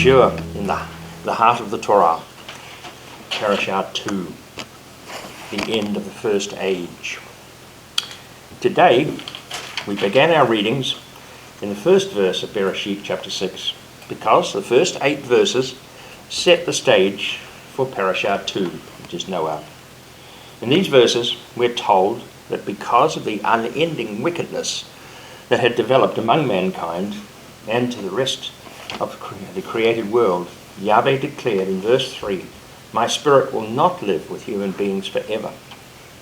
Yeshua in the heart of the Torah, Parashah 2, the end of the first age. Today, we began our readings in the first verse of Bereshit chapter 6, because the first 8 verses set the stage for Parashah 2, which is Noah. In these verses, we're told that because of the unending wickedness that had developed among mankind and to the rest of the created world, Yahweh declared in verse 3, "My spirit will not live with human beings forever,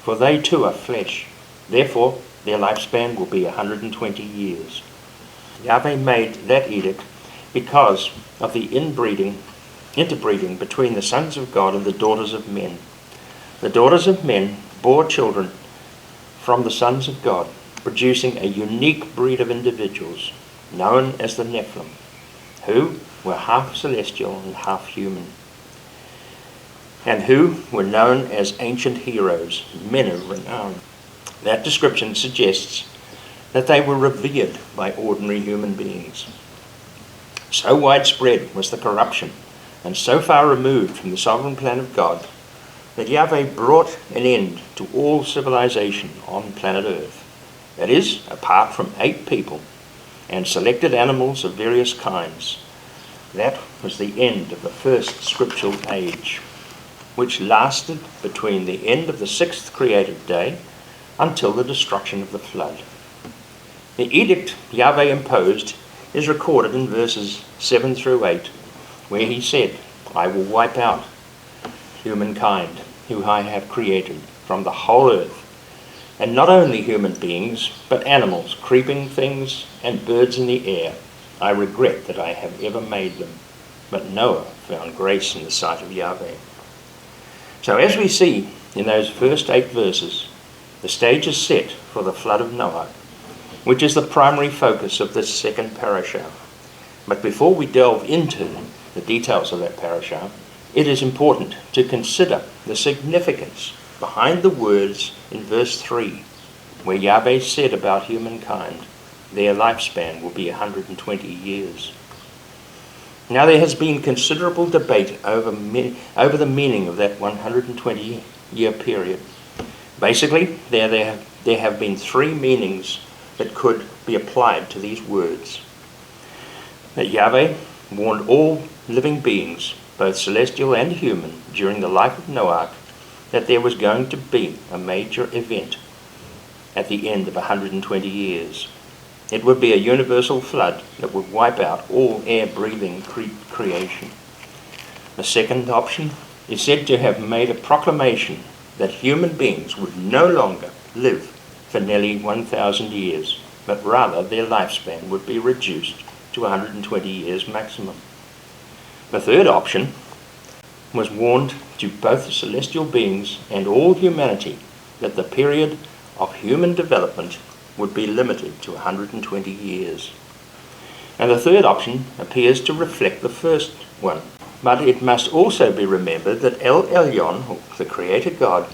for they too are flesh. Therefore, their lifespan will be 120 years. Yahweh made that edict because of the interbreeding between the sons of God and the daughters of men. The daughters of men bore children from the sons of God, producing a unique breed of individuals known as the Nephilim, who were half celestial and half human, and who were known as ancient heroes, men of renown. That description suggests that they were revered by ordinary human beings. So widespread was the corruption and so far removed from the sovereign plan of God that Yahweh brought an end to all civilization on planet Earth. That is, apart from 8 people and selected animals of various kinds. That was the end of the first Scriptural Age, which lasted between the end of the 6th created day until the destruction of the flood. The edict Yahweh imposed is recorded in verses 7 through 8, where he said, "I will wipe out humankind, who I have created, from the whole earth, and not only human beings, but animals, creeping things, and birds in the air. I regret that I have ever made them." But Noah found grace in the sight of Yahweh. So as we see in those first 8 verses, the stage is set for the Flood of Noach, which is the primary focus of this second parashah. But before we delve into the details of that parashah, it is important to consider the significance behind the words in verse 3, where Yahweh said about humankind, their lifespan will be 120 years. Now there has been considerable debate over the meaning of that 120-year period. Basically, there have been 3 meanings that could be applied to these words. That Yahweh warned all living beings, both celestial and human, during the life of Noach, that there was going to be a major event at the end of 120 years. It would be a universal flood that would wipe out all air-breathing creation. The second option is said to have made a proclamation that human beings would no longer live for nearly 1,000 years, but rather their lifespan would be reduced to 120 years maximum. The third option was warned to both the celestial beings and all humanity that the period of human development would be limited to 120 years. And the third option appears to reflect the first one. But it must also be remembered that El Elyon, or the Creator God,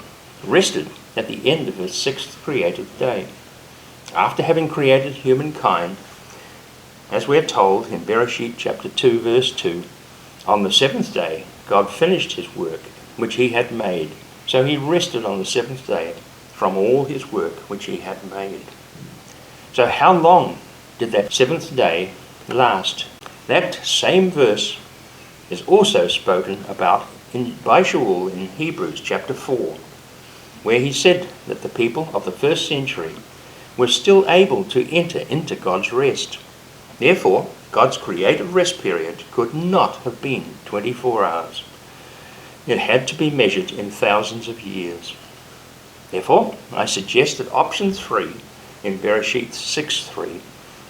rested at the end of his 6th created day. After having created humankind, as we're told in Bereshit chapter 2 verse 2, on the 7th day God finished his work which he had made. So he rested on the 7th day from all his work which he had made. So how long did that 7th day last? That same verse is also spoken about by Shaul in Hebrews chapter 4, where he said that the people of the 1st century were still able to enter into God's rest. Therefore, God's creative rest period could not have been 24 hours. It had to be measured in thousands of years. Therefore, I suggest that option 3 in Bereshit 6:3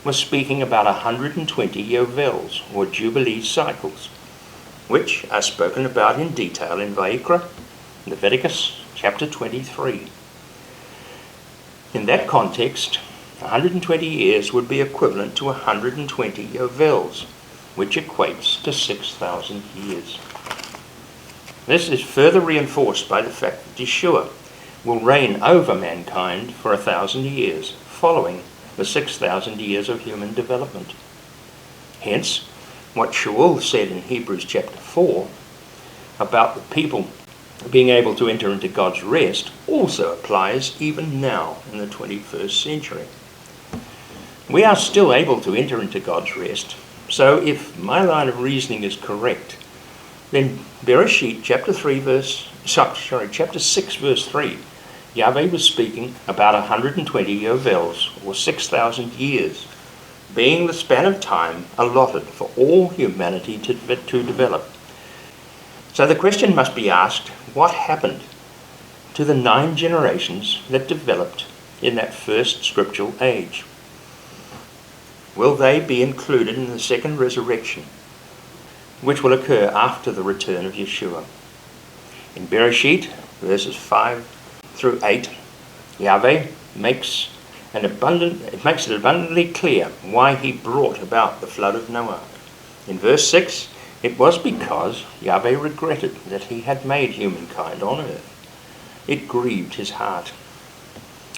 was speaking about 120 yovels, or jubilee cycles, which are spoken about in detail in Vayikra, Leviticus chapter 23. In that context, 120 years would be equivalent to 120 yovels, which equates to 6,000 years. This is further reinforced by the fact that Yeshua will reign over mankind for 1,000 years, following the 6,000 years of human development. Hence, what Shaul said in Hebrews chapter 4 about the people being able to enter into God's rest also applies even now in the 21st century. We are still able to enter into God's rest. So if my line of reasoning is correct, then Bereshit chapter 6 verse 3, Yahweh was speaking about 120 yovels, or 6,000 years, being the span of time allotted for all humanity to develop. So the question must be asked, what happened to the 9 generations that developed in that first scriptural age? Will they be included in the second resurrection, which will occur after the return of Yeshua? In Bereshit, verses 5 through 8, Yahweh makes it abundantly clear why he brought about the flood of Noah. In verse 6, it was because Yahweh regretted that he had made humankind on earth. It grieved his heart.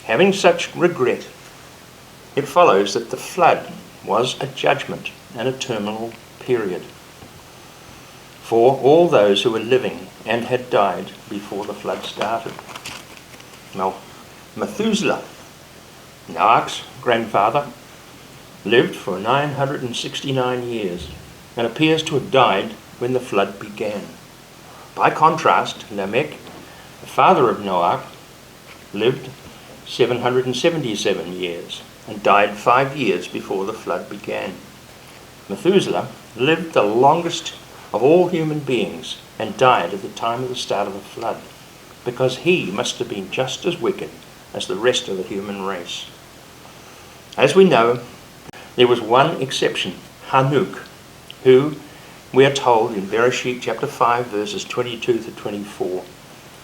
Having such regret, it follows that the flood was a judgment and a terminal period for all those who were living and had died before the flood started. Now, Methuselah, Noach's grandfather, lived for 969 years and appears to have died when the flood began. By contrast, Lamech, the father of Noach, lived 777 years and died 5 years before the flood began. Methuselah lived the longest of all human beings and died at the time of the start of the flood, because he must have been just as wicked as the rest of the human race. As we know, there was one exception, Hanuk, who we are told in Bereshit chapter 5 verses 22 to 24.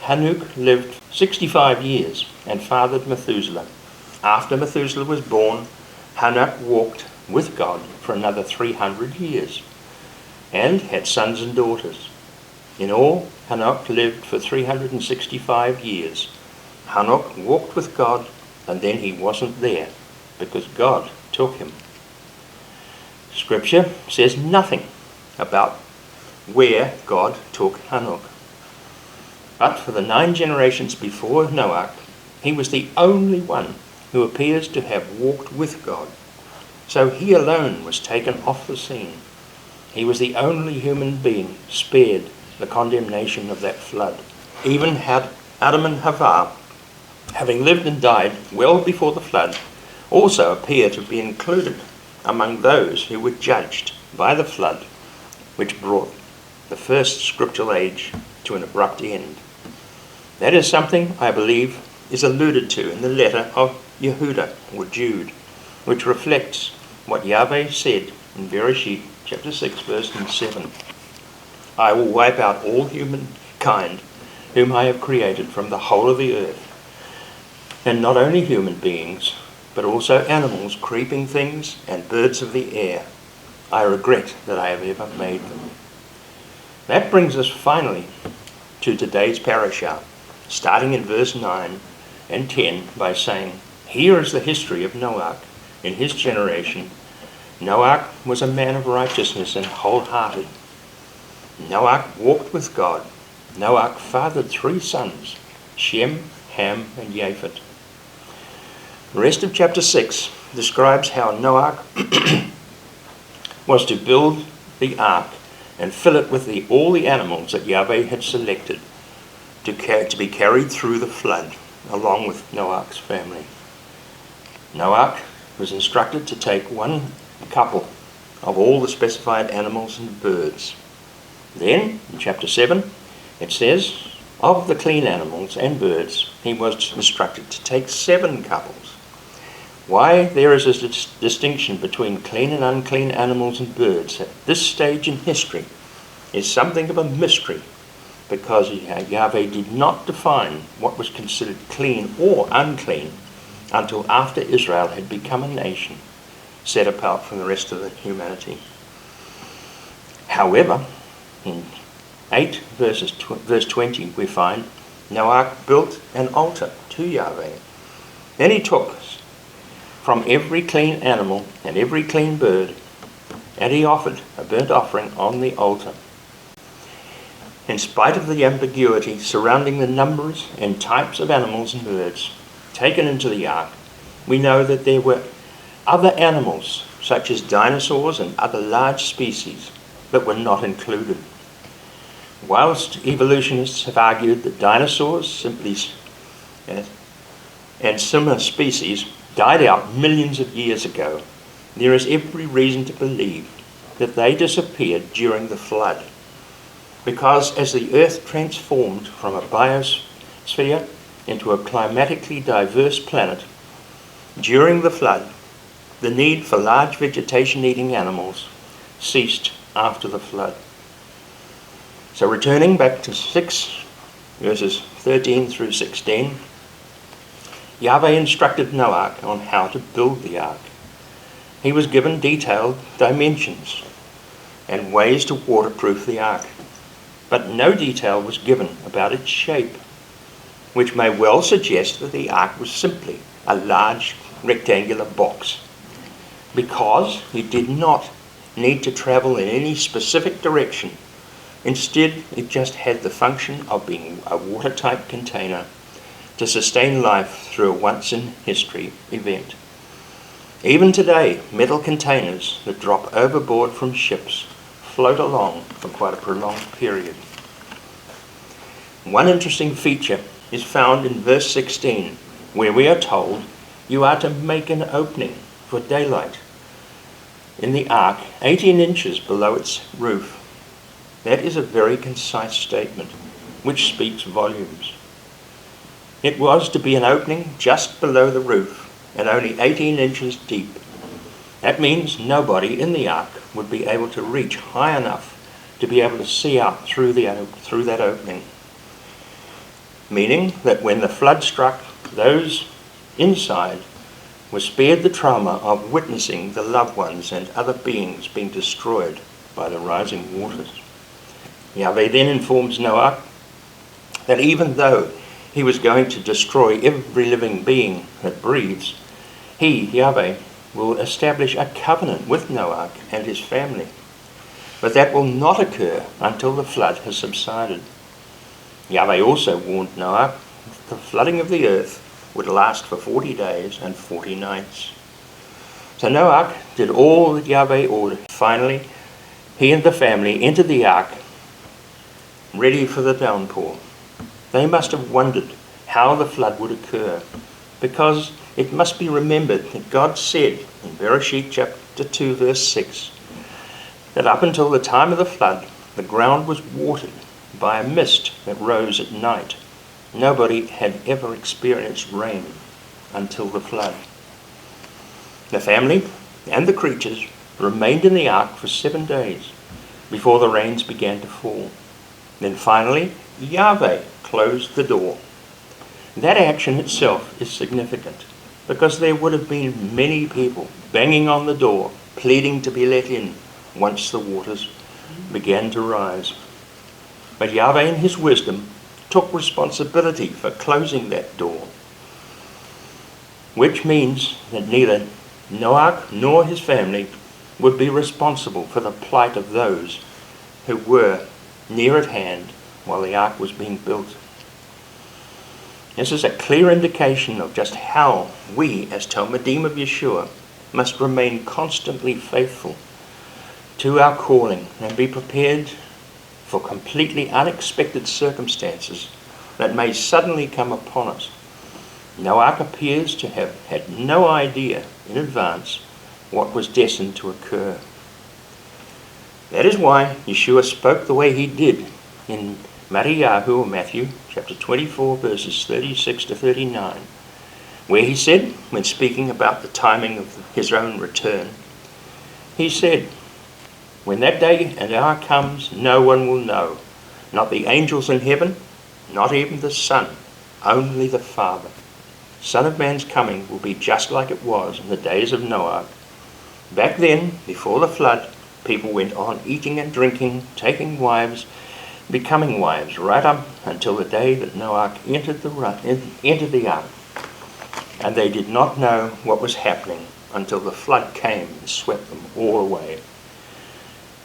Hanuk lived 65 years and fathered Methuselah. After Methuselah was born, Hanuk walked with God for another 300 years and had sons and daughters. In all, Hanuk lived for 365 years. Hanuk walked with God, and then he wasn't there because God took him. Scripture says nothing about where God took Hanuk. But for the 9 generations before Noach, he was the only one who appears to have walked with God. So he alone was taken off the scene. He was the only human being spared the condemnation of that flood. Even had Adam and Havah, having lived and died well before the flood, also appear to be included among those who were judged by the flood, which brought the first scriptural age to an abrupt end. That is something, I believe, is alluded to in the letter of Yehuda, or Jude, which reflects what Yahweh said in Bereshit chapter 6 verse 7. I will wipe out all humankind whom I have created from the whole of the earth, and not only human beings, but also animals, creeping things, and birds of the air. I regret that I have ever made them. That brings us finally to today's parashah, starting in verse 9 and 10 by saying, here is the history of Noach in his generation. Noach was a man of righteousness and wholehearted. Noach walked with God. Noach fathered 3 sons, Shem, Ham, and Japheth. The rest of chapter 6 describes how Noach was to build the ark and fill it with all the animals that Yahweh had selected to be carried through the flood, along with Noach's family. Noach was instructed to take 1 couple of all the specified animals and birds. Then, in chapter 7, it says, of the clean animals and birds, he was instructed to take 7 couples. Why there is a distinction between clean and unclean animals and birds at this stage in history is something of a mystery, because Yahweh did not define what was considered clean or unclean until after Israel had become a nation set apart from the rest of the humanity. However, in 8 verse 20 we find Noach built an altar to Yahweh. Then he took from every clean animal and every clean bird and he offered a burnt offering on the altar. In spite of the ambiguity surrounding the numbers and types of animals and birds taken into the ark, we know that there were other animals, such as dinosaurs and other large species, that were not included. Whilst evolutionists have argued that dinosaurs and similar species died out millions of years ago, there is every reason to believe that they disappeared during the flood. Because as the earth transformed from a biosphere into a climatically diverse planet, during the flood, the need for large vegetation-eating animals ceased after the flood. So returning back to 6, verses 13 through 16, Yahweh instructed Noach on how to build the ark. He was given detailed dimensions and ways to waterproof the ark, but no detail was given about its shape, which may well suggest that the ark was simply a large rectangular box, because it did not need to travel in any specific direction. Instead, it just had the function of being a watertight container to sustain life through a once-in-history event. Even today, metal containers that drop overboard from ships float along for quite a prolonged period. One interesting feature is found in verse 16, where we are told you are to make an opening for daylight in the ark 18 inches below its roof. That is a very concise statement, which speaks volumes. It was to be an opening just below the roof and only 18 inches deep. That means nobody in the ark would be able to reach high enough to be able to see out through that opening. Meaning that when the flood struck, those inside were spared the trauma of witnessing the loved ones and other beings being destroyed by the rising waters. Yahweh then informs Noach that even though he was going to destroy every living being that breathes, he, Yahweh, will establish a covenant with Noach and his family. But that will not occur until the flood has subsided. Yahweh also warned Noach that the flooding of the earth would last for 40 days and 40 nights. So Noach did all that Yahweh ordered. Finally, he and the family entered the ark, ready for the downpour. They must have wondered how the flood would occur, because it must be remembered that God said in Bereshit chapter 2 verse 6 that up until the time of the flood the ground was watered by a mist that rose at night. Nobody had ever experienced rain until the flood. The family and the creatures remained in the ark for 7 days before the rains began to fall. Then finally, Yahweh closed the door. That action itself is significant, because there would have been many people banging on the door, pleading to be let in once the waters began to rise. But Yahweh in his wisdom took responsibility for closing that door, which means that neither Noach nor his family would be responsible for the plight of those who were near at hand while the ark was being built. This is a clear indication of just how we, as Talmudim of Yeshua, must remain constantly faithful to our calling and be prepared for completely unexpected circumstances that may suddenly come upon us. Noach appears to have had no idea in advance what was destined to occur. That is why Yeshua spoke the way he did in Matthew chapter 24 verses 36 to 39, where he said, when speaking about the timing of his own return, he said, "When that day and hour comes, no one will know, not the angels in heaven, not even the Son, only the Father. Son of Man's coming will be just like it was in the days of Noah. Back then, before the flood, people went on eating and drinking, taking wives, becoming wives, right up until the day that Noah entered the ark. And they did not know what was happening until the flood came and swept them all away.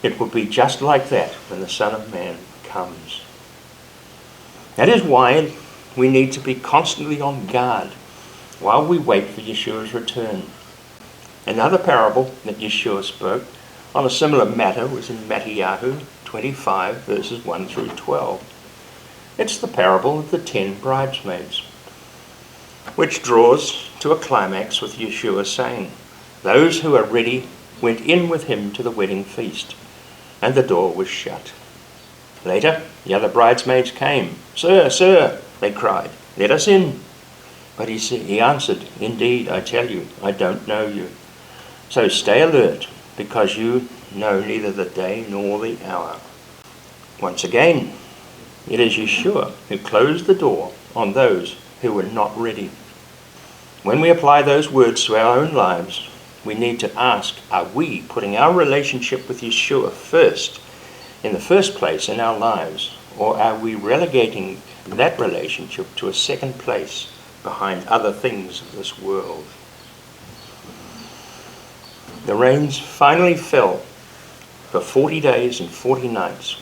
it will be just like that when the Son of Man comes. That is why we need to be constantly on guard while we wait for Yeshua's return. Another parable that Yeshua spoke on a similar matter was in Matthew 25, verses 1 through 12. It's the parable of the 10 bridesmaids, which draws to a climax with Yeshua saying, "Those who are ready went in with him to the wedding feast, and the door was shut." Later, the other bridesmaids came. "Sir, sir," they cried, "let us in." But he answered, "Indeed, I tell you, I don't know you. So stay alert, because you know neither the day nor the hour." Once again, it is Yeshua who closed the door on those who were not ready. When we apply those words to our own lives, we need to ask, are we putting our relationship with Yeshua first, in the first place in our lives, or are we relegating that relationship to a second place behind other things of this world? The rains finally fell for 40 days and 40 nights,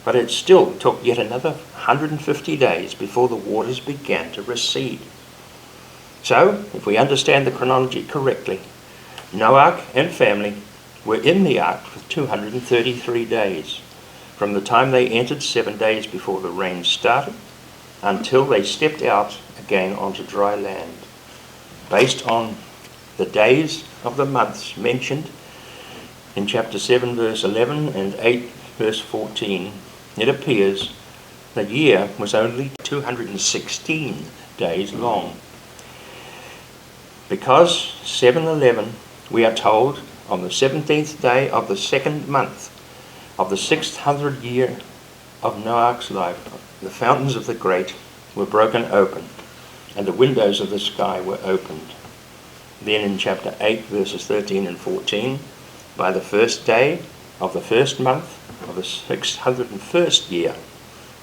but it still took yet another 150 days before the waters began to recede. So, if we understand the chronology correctly, Noach and family were in the ark for 233 days, from the time they entered 7 days before the rain started until they stepped out again onto dry land. Based on the days of the months mentioned in chapter 7 verse 11 and 8 verse 14, it appears the year was only 216 days long. Because 7:11, we are told, on the 17th day of the second month of the 600th year of Noach's life, the fountains of the grate were broken open, and the windows of the sky were opened. Then in chapter 8, verses 13 and 14, by the first day of the first month of the 601st year,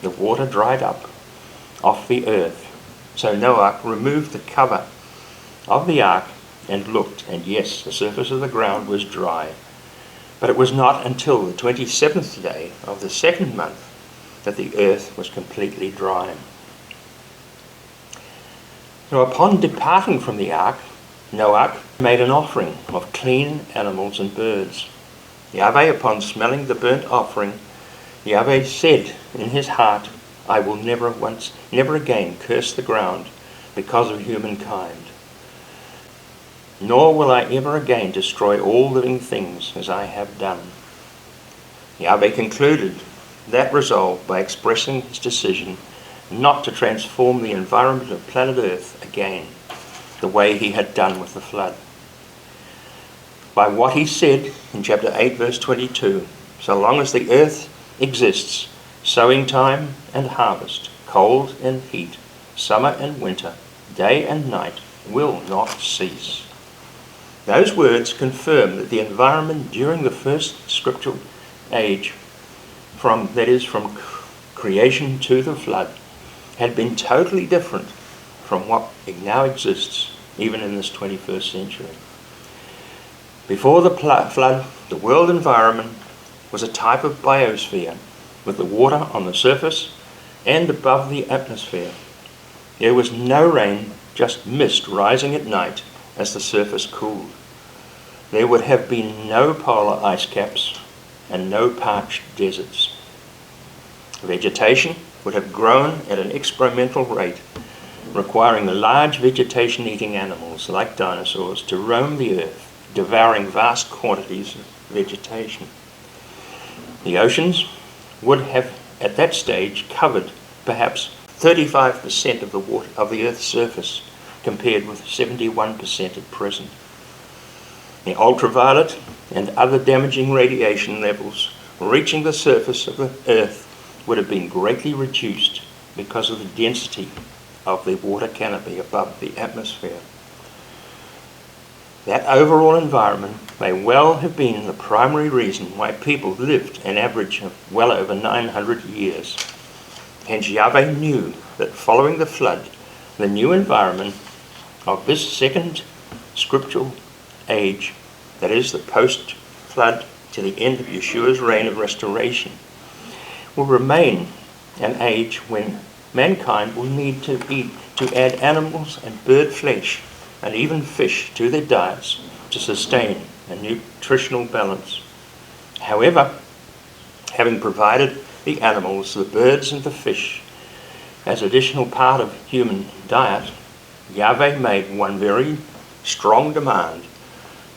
the water dried up off the earth. So Noach removed the cover of the ark and looked, and yes, the surface of the ground was dry. But it was not until the 27th day of the second month that the earth was completely dry. So upon departing from the ark, Noach made an offering of clean animals and birds. Yahweh, upon smelling the burnt offering, Yahweh said in his heart, "I will never again curse the ground because of humankind. Nor will I ever again destroy all living things as I have done." Yahweh concluded that resolve by expressing his decision not to transform the environment of planet Earth again, the way he had done with the flood. By what he said in chapter 8 verse 22, so long as the earth exists, sowing time and harvest, cold and heat, summer and winter, day and night will not cease. Those words confirm that the environment during the first scriptural age, from creation to the flood, had been totally different from what now exists, even in this 21st century. Before the flood, the world environment was a type of biosphere, with the water on the surface and above the atmosphere. There was no rain, just mist rising at night as the surface cooled. There would have been no polar ice caps and no parched deserts. Vegetation would have grown at an exponential rate, requiring large vegetation-eating animals like dinosaurs to roam the earth, devouring vast quantities of vegetation. The oceans would have, at that stage, covered perhaps 35% of the water of the Earth's surface, compared with 71% at present. The ultraviolet and other damaging radiation levels reaching the surface of the Earth would have been greatly reduced because of the density of the water canopy above the atmosphere. That overall environment may well have been the primary reason why people lived an average of well over 900 years. Hence Yahweh knew that following the flood, the new environment of this second scriptural age, that is the post-flood to the end of Yeshua's reign of restoration, will remain an age when mankind will need to add animals and bird flesh and even fish to their diets to sustain a nutritional balance. However, having provided the animals, the birds and the fish as additional part of human diet, Yahweh made one very strong demand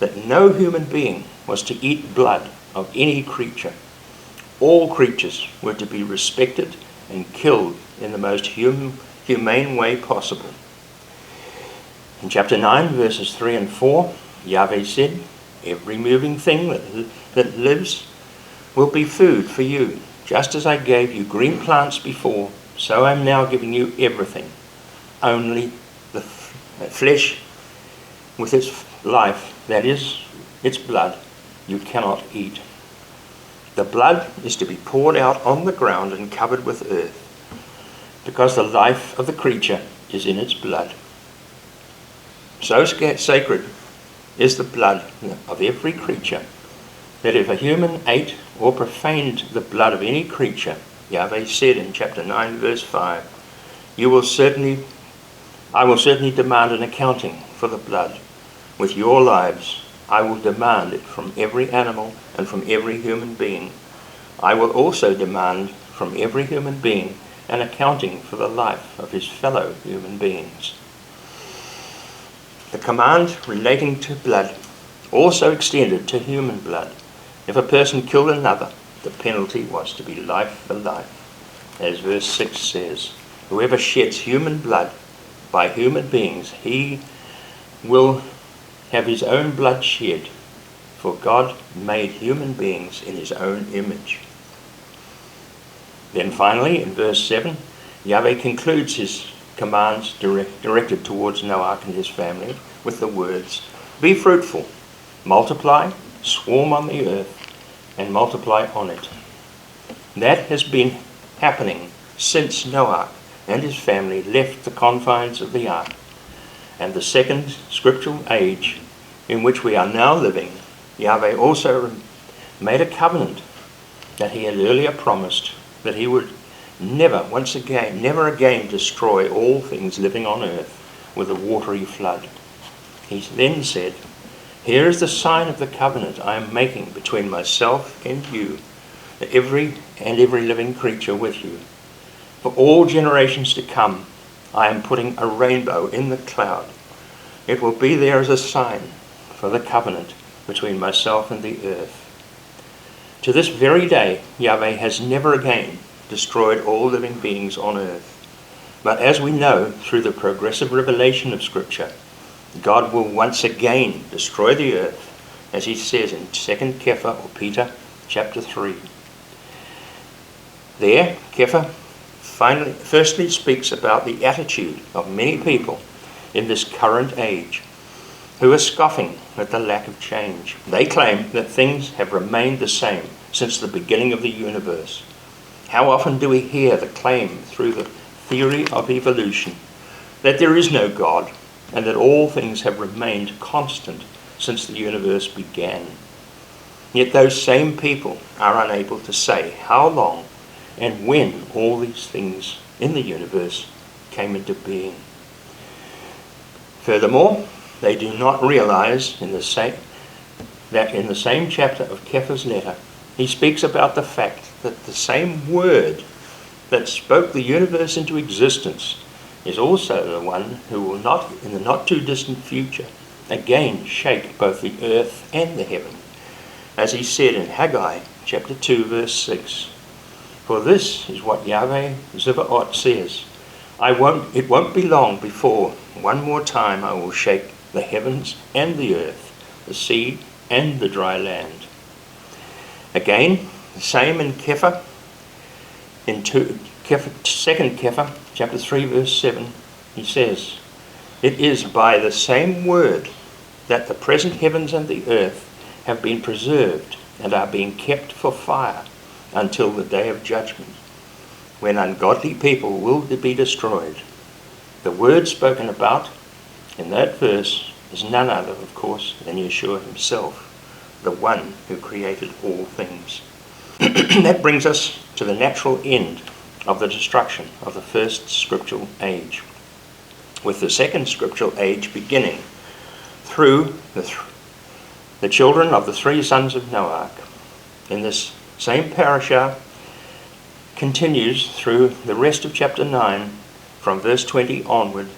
that no human being was to eat blood of any creature. All creatures were to be respected and killed in the most humane way possible. In chapter 9, verses 3 and 4, Yahweh said, "Every moving thing that lives will be food for you. Just as I gave you green plants before, so I am now giving you everything. Only the flesh with its life, that is, its blood, you cannot eat. The blood is to be poured out on the ground and covered with earth, because the life of the creature is in its blood. So sacred is the blood of every creature, that if a human ate or profaned the blood of any creature," Yahweh said in chapter 9, verse 5, I will certainly demand an accounting for the blood. With your lives, I will demand it from every animal and from every human being. I will also demand from every human being an accounting for the life of his fellow human beings." The command relating to blood also extended to human blood. If a person killed another, the penalty was to be life for life. As verse 6 says, "Whoever sheds human blood by human beings, he will have his own blood shed, for God made human beings in his own image." Then finally, in verse 7, Yahweh concludes his commands directed towards Noach and his family with the words, "Be fruitful, multiply, swarm on the earth, and multiply on it." That has been happening since Noach and his family left the confines of the ark. And the second scriptural age in which we are now living, Yahweh also made a covenant that he had earlier promised that he would never again destroy all things living on earth with a watery flood. He then said, "Here is the sign of the covenant I am making between myself and you, every living creature with you. For all generations to come, I am putting a rainbow in the cloud. It will be there as a sign for the covenant between myself and the earth." To this very day, Yahweh has never again destroyed all living beings on earth. But as we know through the progressive revelation of Scripture, God will once again destroy the earth, as he says in 2 Kepha or Peter chapter 3. There, Kepha firstly speaks about the attitude of many people in this current age who are scoffing at the lack of change. They claim that things have remained the same since the beginning of the universe. How often do we hear the claim through the theory of evolution that there is no God and that all things have remained constant since the universe began? Yet those same people are unable to say how long and when all these things in the universe came into being. Furthermore, they do not realize that in the same chapter of Kepha's letter, he speaks about the fact that the same word that spoke the universe into existence is also the one who will not, in the not too distant future, again shake both the earth and the heaven, as he said in Haggai chapter 2 verse 6. "For this is what Yahweh Zebaoth says, it won't be long before one more time I will shake the heavens and the earth, the sea and the dry land." Again, the same in Kepha, in 2 Kepha chapter 3 verse 7, he says, "It is by the same word that the present heavens and the earth have been preserved and are being kept for fire until the day of judgment, when ungodly people will be destroyed." The word spoken about in that verse is none other, of course, than Yeshua himself, the one who created all things. That brings us to the natural end of the destruction of the first scriptural age, with the second scriptural age beginning through the children of the three sons of Noach. In this same parasha continues through the rest of chapter 9 from verse 20 onward,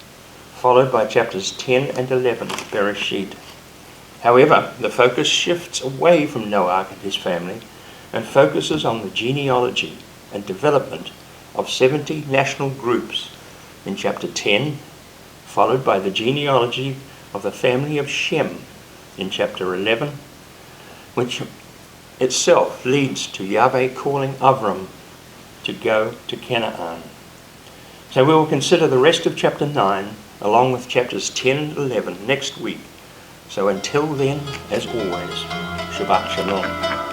followed by chapters 10 and 11 of Bereshit. However, the focus shifts away from Noach and his family and focuses on the genealogy and development of 70 national groups in chapter 10, followed by the genealogy of the family of Shem in chapter 11, which itself leads to Yahweh calling Avram to go to Canaan. So we will consider the rest of chapter 9 along with chapters 10 and 11 next week. So until then, as always, Shabbat Shalom.